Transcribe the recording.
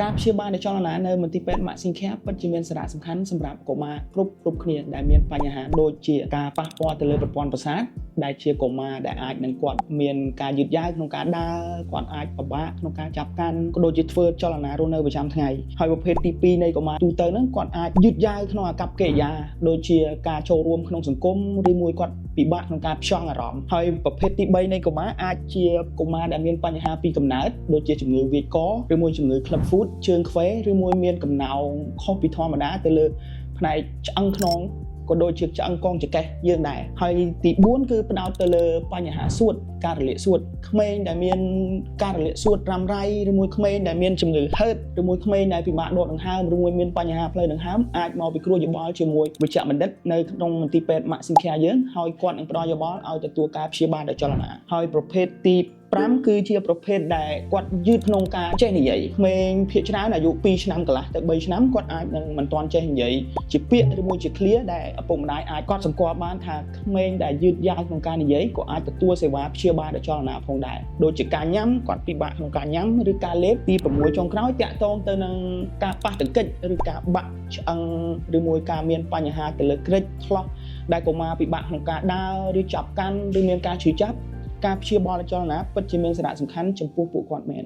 ការព្យាបាលនៃចលនានៅមន្ទីរពេទ្យម៉ាក់ស៊ីនឃែពិតជាមានសារៈសំខាន់សម្រាប់កុមារគ្រប់គ្នាដែលមានបញ្ហាដូចជាការប៉ះពាល់ទៅលើប្រព័ន្ធប្រសាទដែលជាកុមារដែលអាចនឹងគាត់មានការយឺតយ៉ាវក្នុងការដើរគាត់អាចពិបាកក្នុងការចាប់កាន់ក៏ដូចជាធ្វើចលនារស់នៅប្រចាំថ្ងៃហើយប្រភេទទី2នៃកុមារទូទៅហ្នឹងគាត់អាចយឺតយ៉ាវក្នុងអាកប្បកិរិយាដូចជាការចូលរួមក្នុងសង្គមឬមួយគាត់ពិបាកក្នុងការផ្ចង់អារម្មណ៍ហើយប្រភេទទី3នៃកុមារអាចជាកុមារដែលមានបញ្ហាពីកំណើតដូចជាជំងឺវាយកឬមួយជំងឺ club foot ជើងខ្វែឬមួយមានកំណោងខុសពីធម្មតាទៅលើផ្នែកឆ្អឹងខ្នងក៏ដូចជាឆ្អឹងកងចង្កេះយើងដែរហើយទី4គឺផ្ដោតទៅលើបញ្ហាសួតការរលាកសួតក្មេងដែលមានការរលាកសួតរ៉ាំរ៉ៃឬមួយក្មេងដែលមានជំងឺហឺតឬមួយក្មេងដែលពិបាកដកដង្ហើមឬមួយមានបញ្ហាផ្លូវដង្ហើមអាចមកពិគ្រោះយោបល់ជាមួយវេជ្ជបណ្ឌិតនៅក្នុងមន្ទីរពេទ្យម៉ាក់ស៊ីនឃែយើងហើយគាត់នឹងផ្ដល់យោបល់ឲ្យទទួលការព្យាបាលដោយចលនាហើយប្រភេទទី5គឺជាប្រភេទដែលគាត់យឺតក្នុងការចេះនិយាយក្មេងភាគច្រើនអាយុ2ឆ្នាំកន្លះទៅ3ឆ្នាំគាត់អាចនឹងមិនទាន់ចេះនិយាយជាពាក្យឬមួយជាឃ្លាដែលឪពុកម្ដាយអាចគាត់សម្គាល់បានថាក្មេងដែលយឺតយ៉ាវក្នុងការនិយាយក៏អាចទទួលសេវាព្យាបាលដោយចលនាផងដែរដូចជាការញ៉ាំគាត់ពិបាកក្នុងការញ៉ាំឬការលេបទី6ចុងក្រោយតាក់ទងទៅនឹងការប៉ះទង្គិចឬការបាក់ឆ្អឹងឬមួយការមានបញ្ហាទៅលើក្រិចថ្លោះដែលកុមារពិបាកក្នុងការដើរឬចាប់កាន់ឬមានការឈឺចាប់ការព្យាបាលចលនាពិតជាមានសារៈសំខាន់ចំពោះពួកគាត់មែន